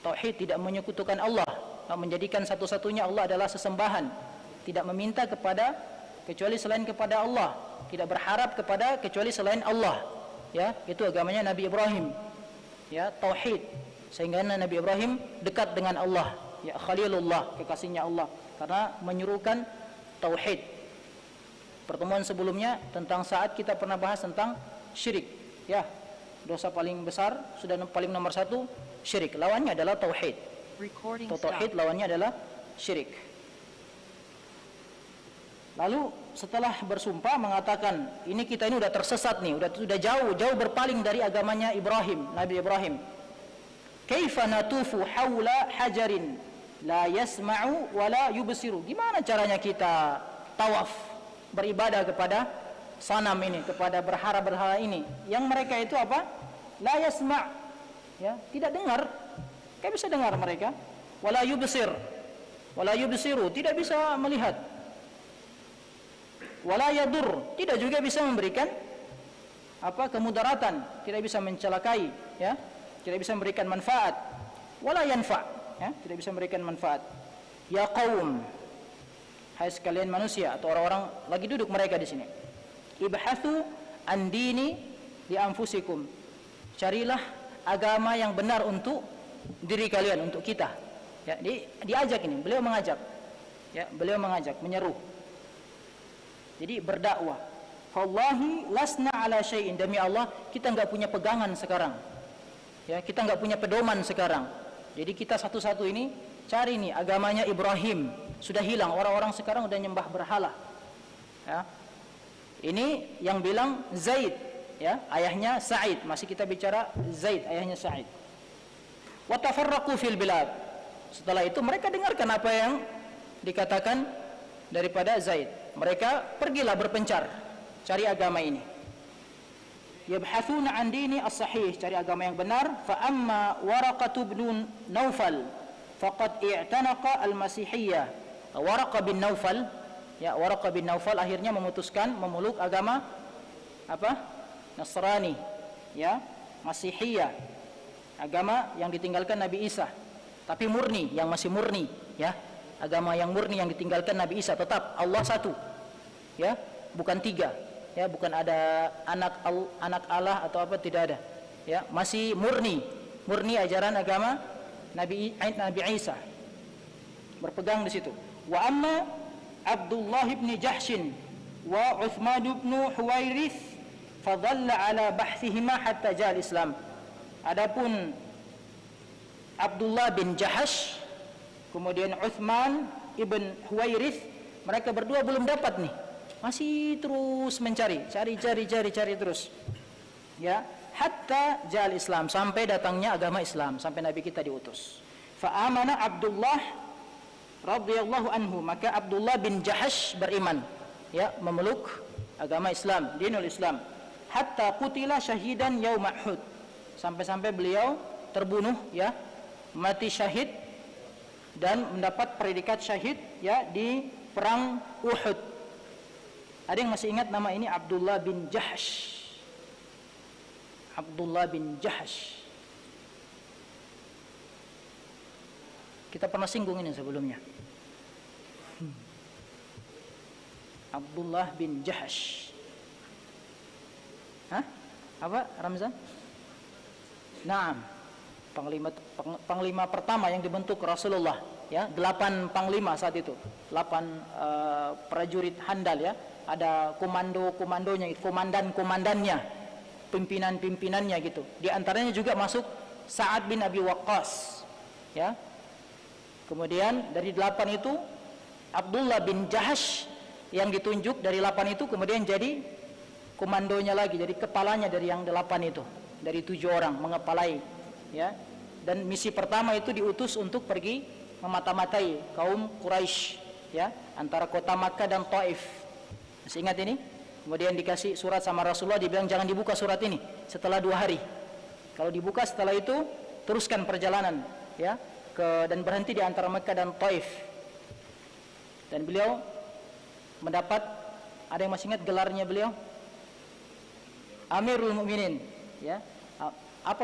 Tauhid, tidak menyekutukan Allah, menjadikan satu-satunya Allah adalah sesembahan, tidak meminta kepada kecuali selain kepada Allah, tidak berharap kepada kecuali selain Allah, ya. Itu agamanya Nabi Ibrahim, ya, tauhid. Sehingga Nabi Ibrahim dekat dengan Allah, ya, Khalilullah, kekasihnya Allah, karena menyuruhkan tauhid. Pertemuan sebelumnya tentang saat kita pernah bahas tentang syirik, ya, dosa paling besar, sudah paling nomor 1 syirik, lawannya adalah tauhid. Tauhid lawannya adalah syirik. Lalu setelah bersumpah mengatakan, ini kita ini udah tersesat nih, udah jauh berpaling dari agamanya Ibrahim, Nabi Ibrahim. Kaifa natufu haula hajarin la yasma'u wa la yubsiru. Gimana caranya kita tawaf, beribadah kepada sanam ini, kepada berhala-berhala ini, yang mereka itu apa? La yasma', ya, tidak dengar. Kayak bisa dengar mereka. Wala yubsir, wala yubsiru, tidak bisa melihat. Wala yadur, tidak juga bisa memberikan apa? Kemudaratan, tidak bisa mencelakai, ya, tidak bisa memberikan manfaat. Wala yanfa', ya, tidak bisa memberikan manfaat. Ya qaum, hai sekalian manusia atau orang-orang lagi duduk mereka di sini. Ibhathu an dini li anfusikum. Carilah agama yang benar untuk diri kalian, untuk kita. Ya, diajak ini, beliau mengajak. Ya, beliau mengajak, menyeru. Jadi berdakwah. Wallahi lasna ala syai'in, demi Allah kita enggak punya pegangan sekarang. Ya, kita enggak punya pedoman sekarang. Jadi kita satu-satu ini cari nih agamanya Ibrahim. Sudah hilang, orang-orang sekarang udah nyembah berhala. Ya. Ini yang bilang Zaid, ya, ayahnya Sa'id. Masih kita bicara Zaid, ayahnya Sa'id. Wa tafarraqu fil bilad. Setelah itu mereka dengarkan apa yang dikatakan daripada Zaid. Mereka pergilah berpencar cari agama ini. Yabhathuna an dini as-sahih, cari agama yang benar. Fa amma Waraqah bin Naufal faqad i'tanaqa al-masihiyyah. Waraqah bin Naufal, ya, Waraqah bin Naufal akhirnya memutuskan memeluk agama apa? Nasrani, ya, Masihiyah. Agama yang ditinggalkan Nabi Isa, tapi murni, yang masih murni, ya. Agama yang murni yang ditinggalkan Nabi Isa, tetap Allah satu, ya, bukan 3, ya, bukan ada anak Allah atau apa, tidak ada, ya, masih murni ajaran agama Nabi Isa, berpegang di situ. Wa amma Abdullah bin Jahshin wa Uthman bin Huwairith fadalla ala bahthihima hatta ja'al Islam. Adapun Abdullah bin Jahash kemudian Uthman ibn Huwairith, mereka berdua belum dapat nih, masih terus mencari, cari terus, ya, hatta ja'al Islam, sampai datangnya agama Islam, sampai Nabi kita diutus. Fa amana Abdullah radhiyallahu anhu, maka Abdullah bin Jahash beriman, ya, memeluk agama Islam, dinul Islam. Hatta qutila syahidan yaum Uhud, sampai-sampai beliau terbunuh, ya, mati syahid dan mendapat predikat syahid, ya, di perang Uhud. Ada yang masih ingat nama ini? Abdullah bin Jahash. Abdullah bin Jahash. Kita pernah singgung ini sebelumnya. Abdullah bin Jahash. Hah? Apa, Ramzan? Naam. Panglima pertama yang dibentuk Rasulullah, ya, 8 panglima saat itu, 8 prajurit handal, ya, ada komandannya, pimpinan-pimpinannya gitu. Di antaranya juga masuk Sa'ad bin Abi Waqqas, ya. Kemudian dari 8 itu Abdullah bin Jahash yang ditunjuk dari 8 itu kemudian jadi komandonya lagi, jadi kepalanya dari yang 8 itu, dari 7 orang mengepalai, ya. Dan misi pertama itu diutus untuk pergi memata-matai kaum Quraisy, ya, antara kota Makkah dan Taif. Masih ingat ini? Kemudian dikasih surat sama Rasulullah, dibilang jangan dibuka surat ini setelah 2 hari. Kalau dibuka setelah itu teruskan perjalanan, ya, dan berhenti di antara Makkah dan Taif. Dan beliau mendapat, ada yang masih ingat gelarnya beliau? Amirul Mukminin, ya.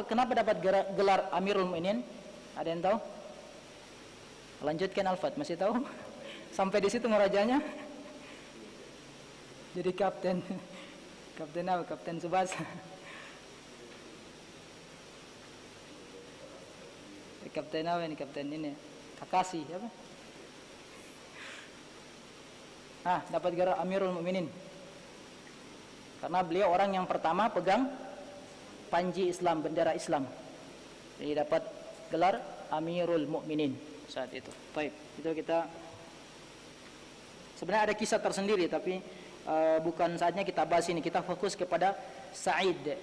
Kenapa dapat gelar Amirul Mukminin? Ada yang tahu? Lanjutkan Al-Fat, masih tahu? Sampai di situ murajanya. Jadi kapten. Kapten apa? Kapten Subasa. Kapten apa ini? Kapten ini. Kakashi apa? Dapat gelar Amirul Mukminin. Karena beliau orang yang pertama pegang panji Islam, bendera Islam. Jadi dapat gelar Amirul Mukminin saat itu. Baik, itu kita sebenarnya ada kisah tersendiri, tapi bukan saatnya kita bahas ini. Kita fokus kepada Sa'id,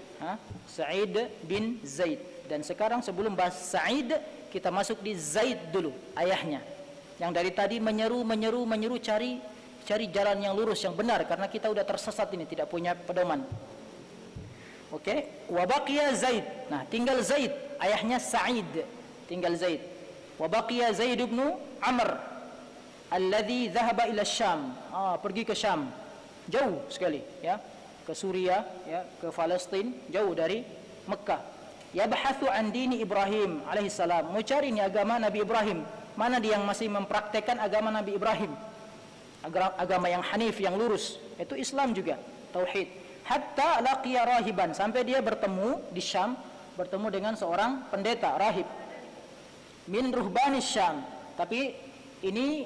Sa'id bin Zaid. Dan sekarang sebelum bahas Sa'id, kita masuk di Zaid dulu, ayahnya. Yang dari tadi menyeru cari jalan yang lurus, yang benar, karena kita udah tersesat ini, tidak punya pedoman. Oke, wa baqiya Zaid. Nah, tinggal Zaid, ayahnya Sa'id, tinggal Zaid. Wa baqiya Zaid bin Amr alladhi dhahaba ila Syam. Pergi ke Syam. Jauh sekali, ya, ke Suriah, ya, ke Palestin, jauh dari Mekah. Yabhathu an dini Ibrahim alaihissalam, mencari ini agama Nabi Ibrahim. Mana dia yang masih mempraktekkan agama Nabi Ibrahim, agama yang hanif, yang lurus, itu Islam juga, tauhid. Hatta laqiya rahiban, sampai dia bertemu di Syam, bertemu dengan seorang pendeta rahib min ruhbanis Syam. Tapi ini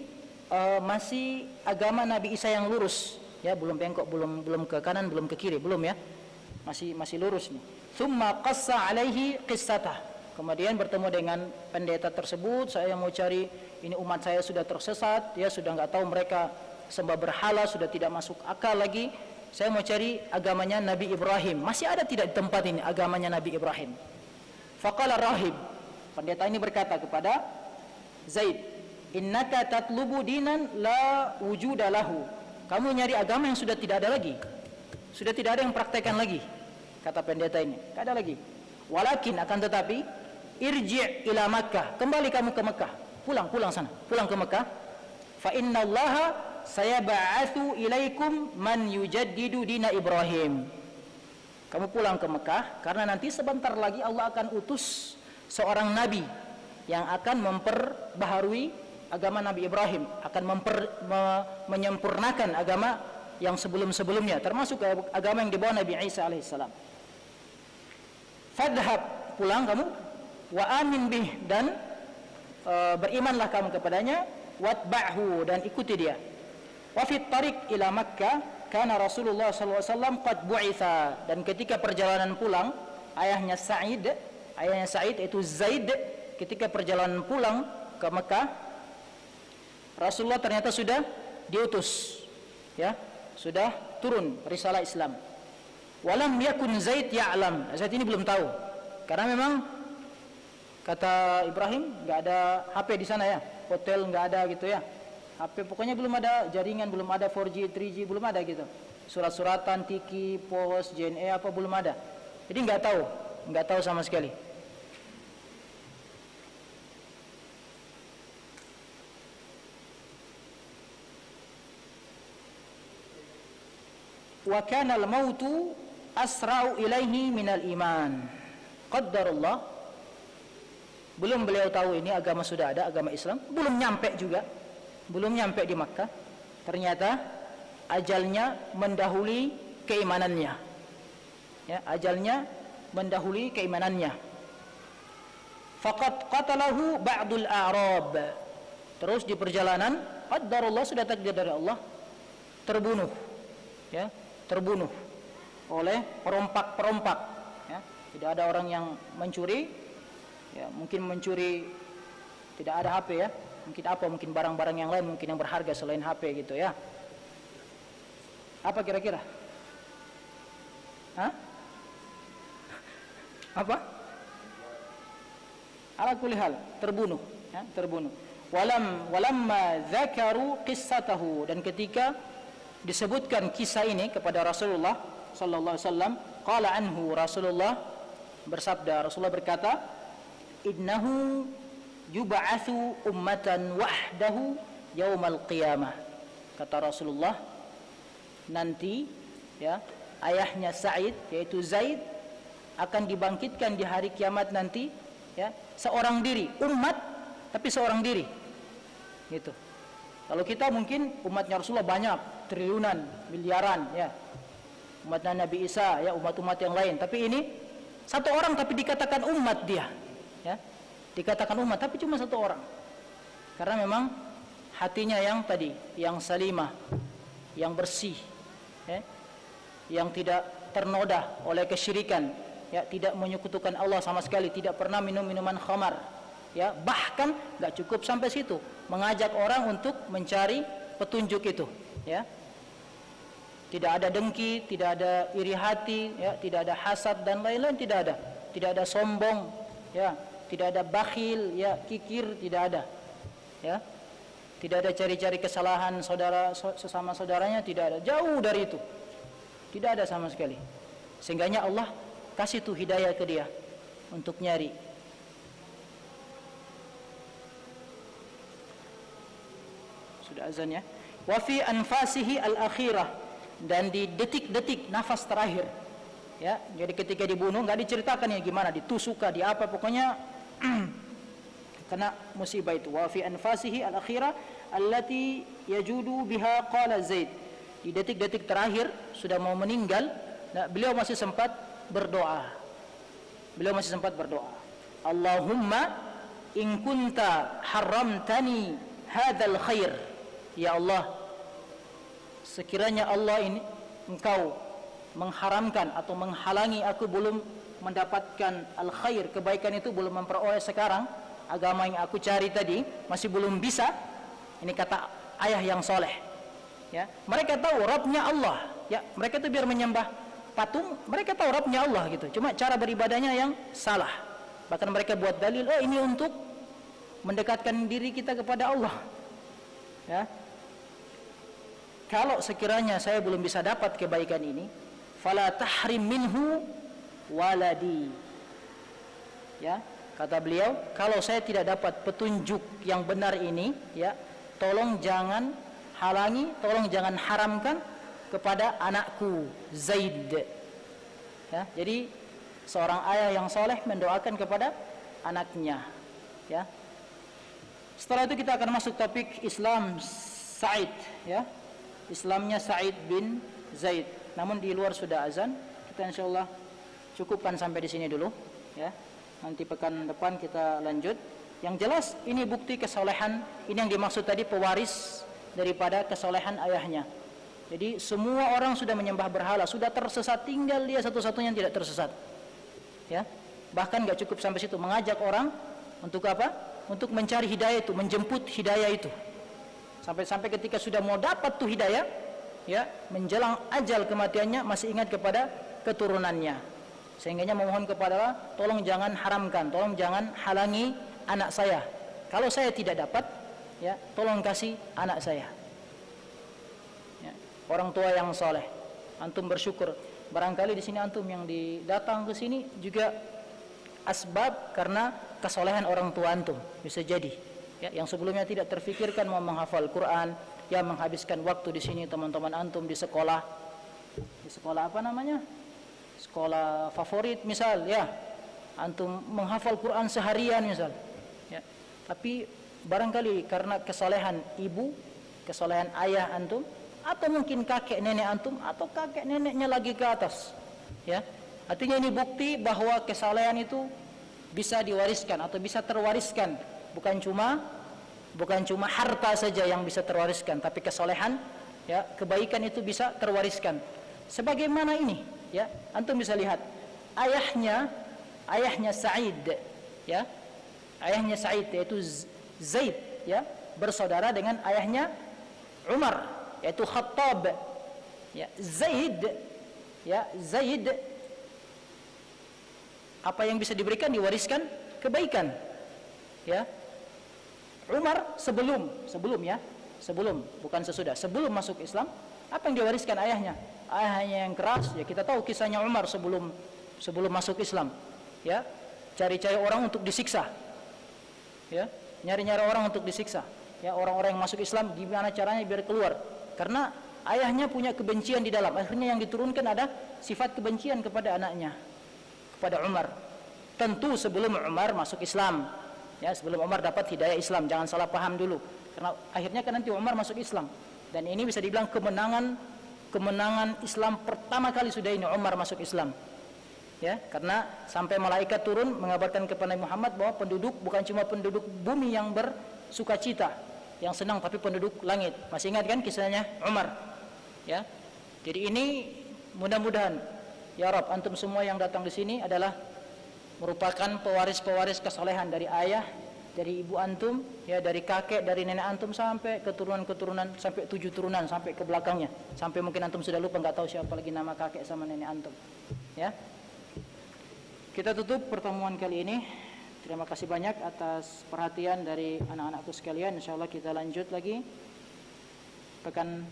masih agama Nabi Isa yang lurus, ya, belum bengkok, belum ke kanan, belum ke kiri, belum, ya, masih lurus nih. Thumma qassa alaihi qissatah, kemudian bertemu dengan pendeta tersebut. Saya mau cari, ini umat saya sudah tersesat, ya, sudah nggak tahu, mereka sembah berhala, sudah tidak masuk akal lagi. Saya mau cari agamanya Nabi Ibrahim. Masih ada tidak di tempat ini agamanya Nabi Ibrahim? Faqala rahib, pendeta ini berkata kepada Zaid, innaka tatlubu dinan la wujuda lahu. Kamu nyari agama yang sudah tidak ada lagi, sudah tidak ada yang praktekkan lagi, kata pendeta ini, tidak ada lagi. Walakin, akan tetapi, irji' ila Makkah, kembali kamu ke Mekah, pulang sana, pulang ke Mekah. Fa inna Allaha sayab'atsu ilaikum man yujaddidu dina Ibrahim. Kamu pulang ke Mekah karena nanti sebentar lagi Allah akan utus seorang nabi yang akan memperbaharui agama Nabi Ibrahim, akan menyempurnakan agama yang sebelum-sebelumnya, termasuk agama yang dibawa Nabi Isa alaihissalam. Fadhhab, pulang kamu, wa amin bih, dan berimanlah kamu kepadanya, watba'hu, dan ikuti dia. Wa fit tariq ila Makkah kana Rasulullah SAW qad bu'itha, dan ketika perjalanan pulang, ayahnya Sa'id itu Zaid, ketika perjalanan pulang ke Mekah, Rasulullah ternyata sudah diutus, ya, sudah turun risalah Islam. Walam yakun Zaid ya'lam, Zaid ini belum tahu, karena memang kata Ibrahim nggak ada HP di sana, ya, hotel nggak ada gitu, ya, HP pokoknya belum ada, jaringan belum ada, 4G, 3G belum ada gitu, surat-suratan, tiki, pos, JNE apa belum ada, jadi nggak tahu sama sekali. Wa kana al-mautu asra'u ilaihi minal iman. Qaddarullah, belum beliau tahu ini agama sudah ada, agama Islam, belum nyampe di Makkah, ternyata ajalnya mendahului keimanannya, ya, ajalnya mendahului keimanannya. Faqad qatalahu ba'dul a'rab, terus di perjalanan qaddarullah, sudah takdir dari Allah, terbunuh, ya, terbunuh oleh perompak-perompak, ya. Tidak ada orang yang mencuri, ya, mungkin mencuri, tidak ada HP, ya, mungkin barang-barang yang lain, mungkin yang berharga selain HP gitu, ya. Apa kira-kira? Apa? Ala kulli hal, terbunuh, ya, terbunuh. walamma dzakaru qissatahu, dan ketika disebutkan kisah ini kepada Rasulullah sallallahu alaihi wasallam, qala anhu, Rasulullah bersabda, Rasulullah berkata, innahu yub'atsu ummatan wahdahu yaumal qiyamah. Kata Rasulullah, nanti ya ayahnya Sa'id yaitu Zaid akan dibangkitkan di hari kiamat nanti, ya, seorang diri, umat tapi seorang diri. Gitu. Kalau kita mungkin umatnya Rasulullah banyak, triliunan, miliaran, ya. Umatnya Nabi Isa, ya, umat-umat yang lain. Tapi ini satu orang tapi dikatakan umat dia, ya. Dikatakan umat tapi cuma satu orang. Karena memang hatinya yang tadi, yang salimah, yang bersih, ya, yang tidak ternoda oleh kesyirikan, ya, tidak menyekutukan Allah sama sekali, tidak pernah minum minuman khamar, ya, bahkan nggak cukup sampai situ, mengajak orang untuk mencari petunjuk itu, ya. Tidak ada dengki, tidak ada iri hati, ya, tidak ada hasad dan lain-lain, tidak ada sombong, ya, tidak ada bakhil, ya, kikir, tidak ada, ya, tidak ada cari-cari kesalahan saudara sesama saudaranya, tidak ada, jauh dari itu, tidak ada sama sekali. Sehingganya Allah kasih tuh hidayah ke dia untuk nyari. Sudah azan, ya. Wa fi anfasihi al-akhirah, dan di detik-detik nafas terakhir, ya. Jadi ketika dibunuh nggak diceritakan ya gimana, ditusuk di apa, pokoknya kena musibah itu. Wa fi anfasihi al-akhirah allati yajudu biha, qala Zaid, di detik-detik terakhir sudah mau meninggal, nah, beliau masih sempat berdoa. Allahumma in kunta haramtani hadzal khair, ya Allah, sekiranya Allah ini engkau mengharamkan atau menghalangi aku belum mendapatkan al khair, kebaikan itu belum memperoleh sekarang, agama yang aku cari tadi masih belum bisa. Ini kata ayah yang soleh, ya. Mereka tahu Rabbnya Allah, ya. Mereka itu biar menyembah patung, mereka tahu Rabbnya Allah gitu, cuma cara beribadahnya yang salah. Bahkan mereka buat dalil, oh ini untuk mendekatkan diri kita kepada Allah, ya. Kalau sekiranya saya belum bisa dapat kebaikan ini, fala tahrim minhu waladi, ya. Kata beliau, kalau saya tidak dapat petunjuk yang benar ini, ya, tolong jangan halangi, tolong jangan haramkan kepada anakku Zaid, ya. Jadi seorang ayah yang soleh mendoakan kepada anaknya, ya. Setelah itu kita akan masuk topik Islam Sa'id, ya. Islamnya Sa'id bin Zaid. Namun di luar sudah azan, kita insyaallah cukupkan sampai di sini dulu, ya. Nanti pekan depan kita lanjut. Yang jelas ini bukti kesolehan, ini yang dimaksud tadi pewaris daripada kesolehan ayahnya. Jadi semua orang sudah menyembah berhala, sudah tersesat, tinggal dia satu-satunya yang tidak tersesat, ya. Bahkan gak cukup sampai situ, mengajak orang untuk apa? Untuk mencari hidayah itu, menjemput hidayah itu. Sampai-sampai ketika sudah mau dapat tuh hidayah, ya, menjelang ajal kematiannya masih ingat kepada keturunannya. Sehingganya memohon kepada Allah, tolong jangan haramkan, tolong jangan halangi anak saya. Kalau saya tidak dapat, ya, tolong kasih anak saya. Orang tua yang soleh, antum bersyukur. Barangkali di sini antum yang datang ke sini juga asbab karena kesolehan orang tua antum, bisa jadi, ya, yang sebelumnya tidak terfikirkan mau menghafal Quran, ya, menghabiskan waktu di sini. Teman-teman antum di sekolah apa namanya, sekolah favorit misal, ya, antum menghafal Quran seharian misal, ya. Tapi barangkali karena kesolehan ibu, kesolehan ayah antum, atau mungkin kakek nenek antum, atau kakek neneknya lagi ke atas, ya. Artinya ini bukti bahwa kesalehan itu bisa diwariskan atau bisa terwariskan, bukan cuma harta saja yang bisa terwariskan, tapi kesolehan, ya, kebaikan itu bisa terwariskan. Sebagaimana ini, ya, antum bisa lihat ayahnya Sa'id, ya, ayahnya Sa'id yaitu Zaid, ya, bersaudara dengan ayahnya Umar, yaitu Khattab, ya. Zaid apa yang bisa diberikan, diwariskan kebaikan, ya. Umar sebelum bukan sesudah, sebelum masuk Islam, apa yang diwariskan ayahnya? Ayahnya yang keras, ya kita tahu kisahnya Umar sebelum masuk Islam, ya, cari-cari orang untuk disiksa, ya, nyari-nyari orang untuk disiksa, ya, orang-orang yang masuk Islam gimana caranya biar keluar, karena ayahnya punya kebencian di dalam. Akhirnya yang diturunkan ada sifat kebencian kepada anaknya, kepada Umar. Tentu sebelum Umar masuk Islam, ya, sebelum Umar dapat hidayah Islam, jangan salah paham dulu. Karena akhirnya kan nanti Umar masuk Islam, dan ini bisa dibilang kemenangan Islam pertama kali sudah ini Umar masuk Islam, ya, karena sampai malaikat turun mengabarkan kepada Muhammad bahwa penduduk bukan cuma penduduk bumi yang bersukacita, yang senang, tapi penduduk langit. Masih ingat kan kisahnya Umar, ya? Jadi ini mudah-mudahan ya Rabb, antum semua yang datang di sini adalah merupakan pewaris-pewaris kesolehan dari ayah, dari ibu antum, ya, dari kakek, dari nenek antum sampai keturunan-keturunan, sampai 7 turunan, sampai ke belakangnya, sampai mungkin antum sudah lupa, nggak tahu siapa lagi nama kakek sama nenek antum, ya. Kita tutup pertemuan kali ini. Terima kasih banyak atas perhatian dari anak-anakku sekalian. Insyaallah kita lanjut lagi pekan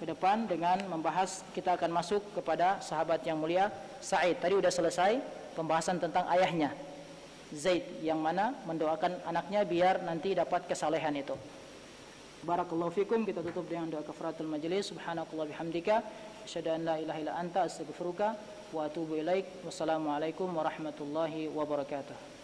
ke depan dengan membahas, kita akan masuk kepada sahabat yang mulia Sa'id. Tadi udah selesai pembahasan tentang ayahnya Zaid, yang mana mendoakan anaknya biar nanti dapat kesalehan itu. Barakallahu fikum. Kita tutup dengan doa kafaratul majlis. Subhanakallah bihamdika asyhadu an la ilaha illa anta astaghfiruka wa atubu ilaik. Wassalamualaikum warahmatullahi wabarakatuh.